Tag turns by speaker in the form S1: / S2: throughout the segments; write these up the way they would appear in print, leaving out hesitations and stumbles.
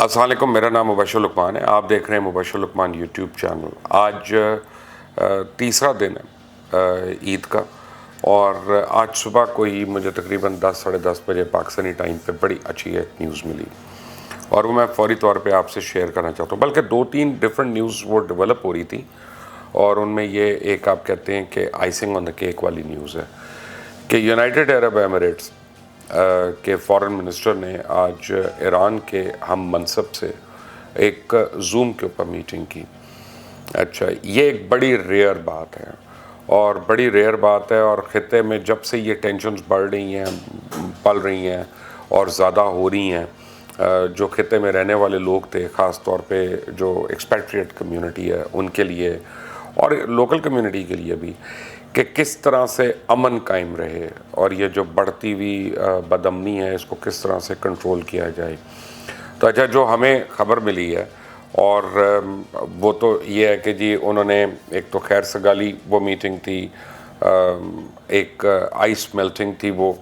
S1: السلام علیکم، میرا نام مبشر لقمان ہے. آپ دیکھ رہے ہیں مبشر لقمان یوٹیوب چینل. آج تیسرا دن ہے عید کا، اور آج صبح کو ہی مجھے تقریباً 10 ساڑھے 10 بجے پاکستانی ٹائم پہ بڑی اچھی ایک نیوز ملی، اور وہ میں فوری طور پہ آپ سے شیئر کرنا چاہتا ہوں. بلکہ 2-3 ڈفرینٹ نیوز وہ ڈیولپ ہو رہی تھی، اور ان میں یہ ایک آپ کہتے ہیں کہ آئسنگ آن دا کیک والی نیوز ہے کہ یونائٹڈ عرب ایمریٹس کے فارن منسٹر نے آج ایران کے ہم منصب سے ایک زوم کے اوپر میٹنگ کی. اچھا، یہ ایک بڑی ریئر بات ہے، اور بڑی ریئر بات ہے، اور خطے میں جب سے یہ ٹینشنز بڑھ رہی ہیں، پل رہی ہیں اور زیادہ ہو رہی ہیں، جو خطے میں رہنے والے لوگ تھے، خاص طور پہ جو ایکسپیٹریٹ کمیونٹی ہے ان کے لیے اور لوکل کمیونٹی کے لیے بھی، کہ کس طرح سے امن قائم رہے، اور یہ جو بڑھتی ہوئی بد امنی ہے اس کو کس طرح سے کنٹرول کیا جائے. تو اچھا، جو ہمیں خبر ملی ہے، اور وہ تو یہ ہے کہ جی انہوں نے ایک تو خیر سگالی وہ میٹنگ تھی، ایک آئس میلٹنگ تھی وہ،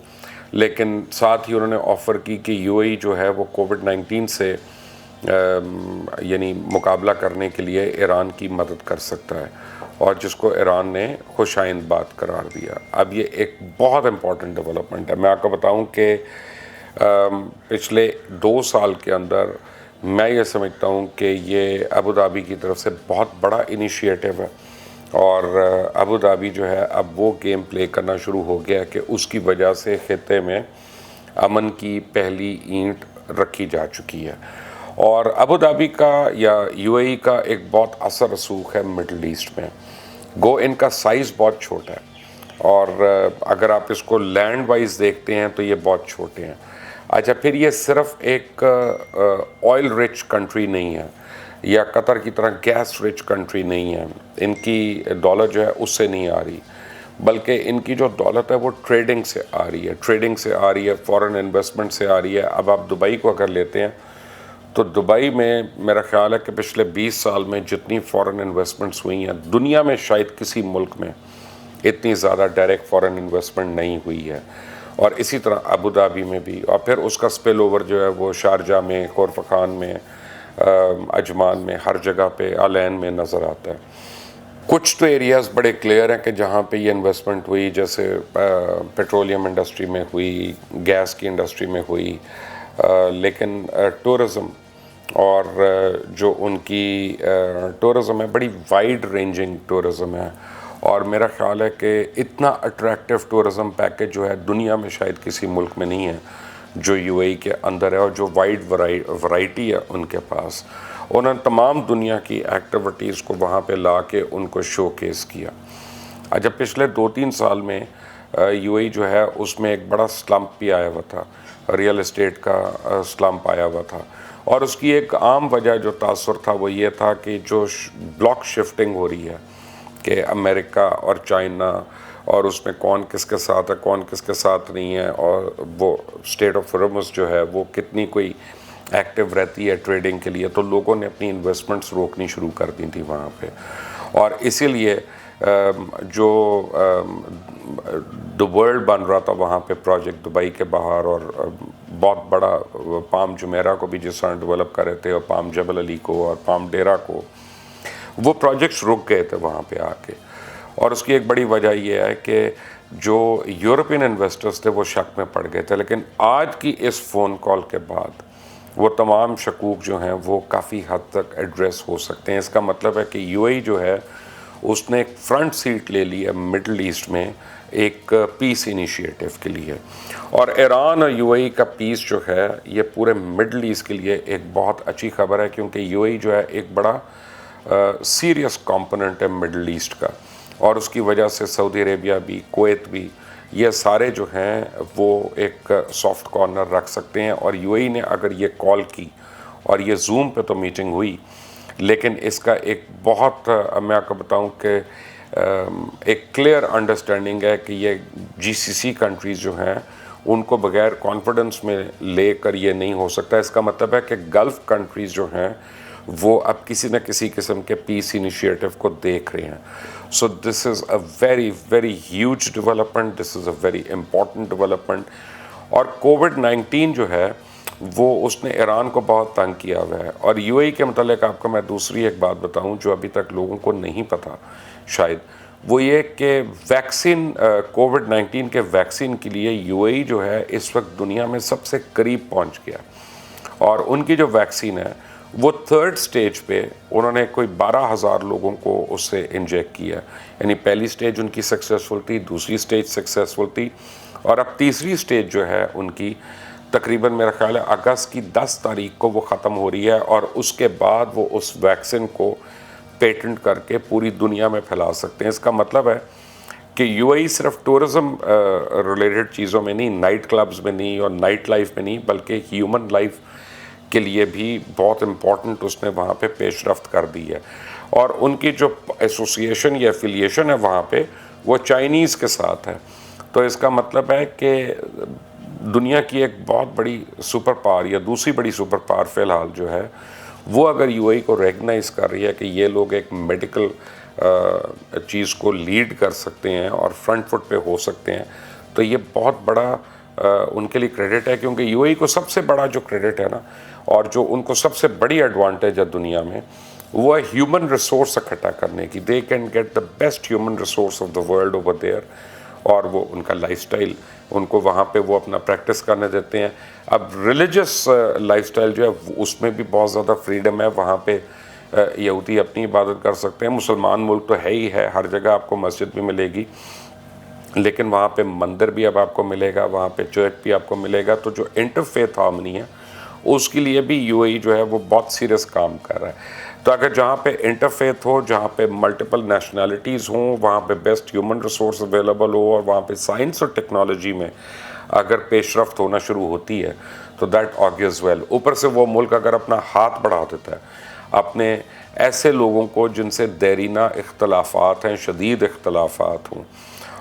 S1: لیکن ساتھ ہی انہوں نے آفر کی کہ یو اے ای جو ہے وہ کووڈ-19 سے یعنی مقابلہ کرنے کے لیے ایران کی مدد کر سکتا ہے، اور جس کو ایران نے خوش آئند بات قرار دیا. اب یہ ایک بہت امپورٹنٹ ڈیولپمنٹ ہے. میں آپ کو بتاؤں کہ پچھلے 2 سال کے اندر میں یہ سمجھتا ہوں کہ یہ ابوظہبی کی طرف سے بہت بڑا انیشیٹو ہے، اور ابوظہبی جو ہے اب وہ گیم پلے کرنا شروع ہو گیا کہ اس کی وجہ سے خطے میں امن کی پہلی اینٹ رکھی جا چکی ہے. اور ابوظہبی کا یا یو اے ای کا ایک بہت اثر رسوخ ہے مڈل ایسٹ میں. گو ان کا سائز بہت چھوٹا ہے، اور اگر آپ اس کو لینڈ وائز دیکھتے ہیں تو یہ بہت چھوٹے ہیں. اچھا، پھر یہ صرف ایک آئل رچ کنٹری نہیں ہے، یا قطر کی طرح گیس رچ کنٹری نہیں ہے. ان کی دولت جو ہے اس سے نہیں آ رہی، بلکہ ان کی جو دولت ہے وہ ٹریڈنگ سے آ رہی ہے، فورن انویسٹمنٹ سے آ رہی ہے. اب آپ دبئی کو اگر لیتے ہیں تو دبئی میں میرا خیال ہے کہ پچھلے 20 سال میں جتنی فورن انویسٹمنٹس ہوئی ہیں دنیا میں شاید کسی ملک میں اتنی زیادہ ڈائریکٹ فورن انویسٹمنٹ نہیں ہوئی ہے. اور اسی طرح ابوظہبی میں بھی، اور پھر اس کا سپل اوور جو ہے وہ شارجہ میں، خورفخان میں، عجمان میں، ہر جگہ پہ، علین میں نظر آتا ہے. کچھ تو ایریاز بڑے کلیئر ہیں کہ جہاں پہ یہ انویسٹمنٹ ہوئی، جیسے پیٹرولیم انڈسٹری میں ہوئی، گیس کی انڈسٹری میں ہوئی، لیکن ٹورزم اور جو ان کی ٹورزم ہے بڑی وائڈ رینجنگ ٹورزم ہے، اور میرا خیال ہے کہ اتنا اٹریکٹیو ٹورزم پیکج جو ہے دنیا میں شاید کسی ملک میں نہیں ہے جو یو اے ای کے اندر ہے، اور جو وائڈ ورائٹی ہے ان کے پاس. انہوں نے تمام دنیا کی ایکٹیویٹیز کو وہاں پہ لا کے ان کو شو کیس کیا. جب پچھلے 2-3 سال میں یو اے ای جو ہے اس میں ایک بڑا سلمپ بھی آیا ہوا تھا، ریئل اسٹیٹ کا سلمپ آیا ہوا تھا، اور اس کی ایک عام وجہ جو تاثر تھا وہ یہ تھا کہ جو بلاک شفٹنگ ہو رہی ہے کہ امریکہ اور چائنا، اور اس میں کون کس کے ساتھ ہے، کون کس کے ساتھ نہیں ہے، اور وہ اسٹیٹ آف ہرمز جو ہے وہ کتنی کوئی ایکٹیو رہتی ہے ٹریڈنگ کے لیے، تو لوگوں نے اپنی انویسٹمنٹس روکنی شروع کر دی تھی وہاں پہ. اور اسی لیے جو دی ورلڈ بن رہا تھا وہاں پہ پروجیکٹ دبئی کے باہر، اور بہت بڑا پام جمیرہ کو بھی جس طرح ڈیولپ کر رہے تھے، اور پام جبل علی کو، اور پام ڈیرا کو، وہ پروجیکٹس رک گئے تھے وہاں پہ آ کے. اور اس کی ایک بڑی وجہ یہ ہے کہ جو یورپین انویسٹرز تھے وہ شک میں پڑ گئے تھے. لیکن آج کی اس فون کال کے بعد وہ تمام شکوک جو ہیں وہ کافی حد تک ایڈریس ہو سکتے ہیں. اس کا مطلب ہے کہ یو اے ای جو ہے اس نے ایک فرنٹ سیٹ لے لی ہے مڈل ایسٹ میں ایک پیس انیشیٹو کے لیے. اور ایران اور یو اے ای کا پیس جو ہے یہ پورے مڈل ایسٹ کے لیے ایک بہت اچھی خبر ہے، کیونکہ یو اے ای جو ہے ایک بڑا سیریس کمپوننٹ ہے مڈل ایسٹ کا، اور اس کی وجہ سے سعودی عربیہ بھی، کویت بھی، یہ سارے جو ہیں وہ ایک سافٹ کارنر رکھ سکتے ہیں. اور یو اے ای نے اگر یہ کال کی، اور یہ زوم پہ تو میٹنگ ہوئی، لیکن اس کا ایک بہت میں آپ کو بتاؤں کہ ایک کلیئر انڈرسٹینڈنگ ہے کہ یہ جی سی سی کنٹریز جو ہیں ان کو بغیر کانفیڈنس میں لے کر یہ نہیں ہو سکتا. اس کا مطلب ہے کہ گلف کنٹریز جو ہیں وہ اب کسی نہ کسی قسم کے پیس انیشیٹو کو دیکھ رہے ہیں. So this is a very very huge development, this is a very important development. اور کووڈ-19 جو ہے وہ اس نے ایران کو بہت تنگ کیا ہوا ہے. اور یو اے ای کے متعلق آپ کو میں دوسری ایک بات بتاؤں جو ابھی تک لوگوں کو نہیں پتا شاید, وہ یہ کہ ویکسین کووڈ 19 کے ویکسین کے لیے یو اے ای جو ہے اس وقت دنیا میں سب سے قریب پہنچ گیا, اور ان کی جو ویکسین ہے وہ 3rd سٹیج پہ انہوں نے کوئی 12,000 لوگوں کو اس سے انجیکٹ کیا. یعنی پہلی سٹیج ان کی سکسیسفل تھی, دوسری سٹیج سکسیسفل تھی, اور اب تیسری سٹیج جو ہے ان کی تقریباً میرا خیال ہے اگست کی 10 تاریخ کو وہ ختم ہو رہی ہے, اور اس کے بعد وہ اس ویکسین کو پیٹنٹ کر کے پوری دنیا میں پھیلا سکتے ہیں. اس کا مطلب ہے کہ یو اے ای صرف ٹورزم ریلیٹڈ چیزوں میں نہیں, نائٹ کلبز میں نہیں اور نائٹ لائف میں نہیں, بلکہ ہیومن لائف کے لیے بھی بہت امپورٹنٹ اس نے وہاں پہ پیش رفت کر دی ہے. اور ان کی جو ایسوسیشن یا ایفیلیشن ہے وہاں پہ وہ چائنیز کے ساتھ ہے. تو اس کا مطلب ہے کہ دنیا کی ایک بہت بڑی سپر پاور یا دوسری بڑی سپر پاور فی الحال جو ہے وہ اگر یو اے ای کو ریکگنائز کر رہی ہے کہ یہ لوگ ایک میڈیکل چیز کو لیڈ کر سکتے ہیں اور فرنٹ فٹ پہ ہو سکتے ہیں, تو یہ بہت بڑا ان کے لیے کریڈٹ ہے. کیونکہ یو اے ای کو سب سے بڑا جو کریڈٹ ہے نا, اور جو ان کو سب سے بڑی ایڈوانٹیج ہے دنیا میں, وہ ہے ہیومن ریسورس اکٹھا کرنے کی. They can get the best human resource of the world over there, اور وہ ان کا لائف سٹائل ان کو وہاں پہ وہ اپنا پریکٹس کرنے دیتے ہیں. اب ریلیجس لائف سٹائل جو ہے اس میں بھی بہت زیادہ فریڈم ہے. وہاں پہ یہودی اپنی عبادت کر سکتے ہیں, مسلمان ملک تو ہے ہی ہے, ہر جگہ آپ کو مسجد بھی ملے گی, لیکن وہاں پہ مندر بھی اب آپ کو ملے گا, وہاں پہ چرچ بھی آپ کو ملے گا. تو جو انٹر فیتھ ہارمنی ہے اس کے لیے بھی یو اے ای جو ہے وہ بہت سیریس کام کر رہا ہے. تو اگر جہاں پہ انٹر فیتھ ہو, جہاں پہ ملٹیپل نیشنلٹیز ہوں, وہاں پہ بیسٹ ہیومن ریسورس اویلیبل ہو, اور وہاں پہ سائنس اور ٹیکنالوجی میں اگر پیش رفت ہونا شروع ہوتی ہے تو دیٹ آگیز ویل. اوپر سے وہ ملک اگر اپنا ہاتھ بڑھا دیتا ہے اپنے ایسے لوگوں کو جن سے دیرینہ اختلافات ہیں, شدید اختلافات ہوں,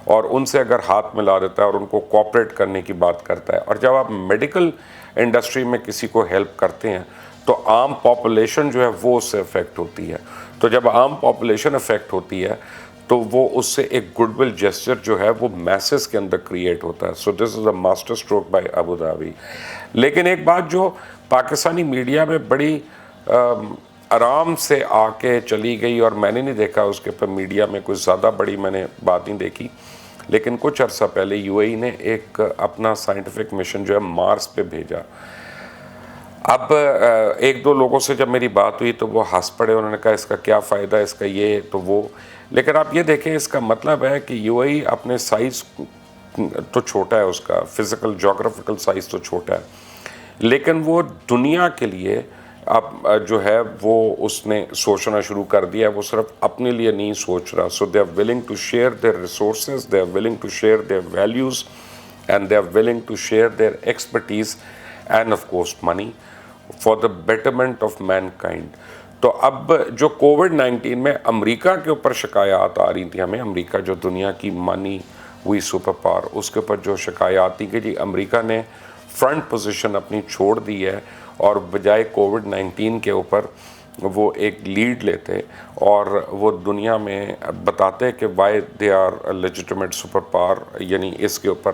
S1: اور ان سے اگر ہاتھ ملا دیتا ہے اور ان کو کوآپریٹ کرنے کی بات کرتا ہے. اور جب آپ میڈیکل انڈسٹری میں کسی کو ہیلپ کرتے ہیں تو عام پاپولیشن جو ہے وہ اس سے افیکٹ ہوتی ہے. تو جب عام پاپولیشن افیکٹ ہوتی ہے تو وہ اس سے ایک گڈ ول جیسچر جو ہے وہ میسز کے اندر کریٹ ہوتا ہے. So this is a masterstroke by Abu Dhabi. لیکن ایک بات جو پاکستانی میڈیا میں بڑی آرام سے آ کے چلی گئی, اور میں نے نہیں دیکھا اس کے پر میڈیا میں کوئی زیادہ بڑی میں نے بات نہیں دیکھی, لیکن کچھ عرصہ پہلے یو اے ای نے ایک اپنا سائنٹیفک مشن جو ہے مارس پہ بھیجا. اب ایک دو لوگوں سے جب میری بات ہوئی تو وہ ہنس پڑے, انہوں نے کہا اس کا کیا فائدہ ہے, اس کا یہ تو وہ. لیکن آپ یہ دیکھیں اس کا مطلب ہے کہ یو اے ای اپنے سائز تو چھوٹا ہے, اس کا فزیکل جغرافیکل سائز تو چھوٹا ہے, لیکن وہ دنیا کے لیے اب جو ہے وہ اس نے سوچنا شروع کر دیا ہے. وہ صرف اپنے لیے نہیں سوچ رہا. So they are willing to share their resources, they are willing to share their values, and they are willing to share their expertise and of course money for the betterment of mankind. تو اب جو Covid 19 میں امریکہ کے اوپر شکایات آ رہی تھیں ہمیں, امریکہ جو دنیا کی مانی ہوئی سپر پاور, اس کے اوپر جو شکایات تھیں کہ جی امریکہ نے فرنٹ پوزیشن اپنی چھوڑ دی ہے, اور بجائے کووڈ 19 کے اوپر وہ ایک لیڈ لیتے اور وہ دنیا میں بتاتے کہ why they are legitimate super power, یعنی اس کے اوپر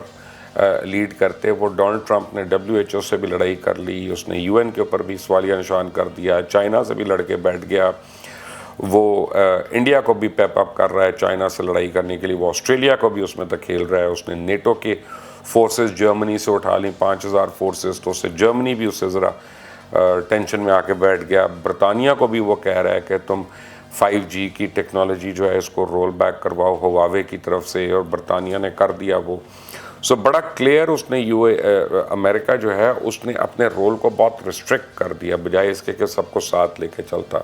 S1: لیڈ کرتے. وہ ڈونلڈ ٹرمپ نے WHO سے بھی لڑائی کر لی, اس نے UN کے اوپر بھی سوالیہ نشان کر دیا, چائنا سے بھی لڑ کے بیٹھ گیا, وہ انڈیا کو بھی پیپ اپ کر رہا ہے چائنا سے لڑائی کرنے کے لیے, وہ آسٹریلیا کو بھی اس میں دھکیل رہا ہے. اس نے نیٹو کے فورسز جرمنی سے اٹھا لیں 5,000 فورسز, تو اس سے جرمنی بھی اس سے ذرا ٹینشن میں آ کے بیٹھ گیا. برطانیہ کو بھی وہ کہہ رہا ہے کہ تم 5G کی ٹیکنالوجی جو ہے اس کو رول بیک کرواؤ ہواوے کی طرف سے, اور برطانیہ نے کر دیا وہ. سو بڑا کلیئر اس نے امریکہ جو ہے اس نے اپنے رول کو بہت ریسٹرکٹ کر دیا, بجائے اس کے کہ سب کو ساتھ لے کے چلتا.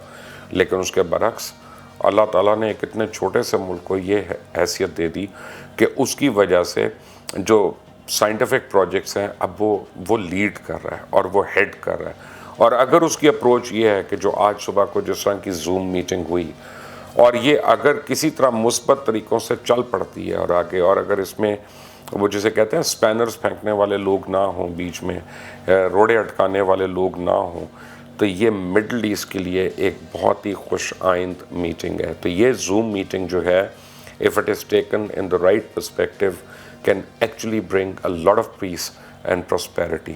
S1: لیکن اس کے برعکس اللہ تعالیٰ نے ایک اتنے چھوٹے سے ملک کو یہ حیثیت دے دی کہ اس کی وجہ سے جو سائنٹیفک پروجیکٹس ہیں اب وہ لیڈ کر رہا ہے اور وہ ہیڈ کر رہا ہے. اور اگر اس کی اپروچ یہ ہے کہ جو آج صبح کو جس طرح کی زوم میٹنگ ہوئی, اور یہ اگر کسی طرح مثبت طریقوں سے چل پڑتی ہے اور آگے, اور اگر اس میں وہ جسے کہتے ہیں سپینرز پھینکنے والے لوگ نہ ہوں, بیچ میں روڑے اٹکانے والے لوگ نہ ہوں, تو یہ مڈل ایسٹ کے لیے ایک بہت ہی خوش آئند میٹنگ ہے. تو یہ زوم میٹنگ جو ہے, if it is taken in the right perspective, can actually bring a lot of peace and prosperity.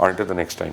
S1: until the next time,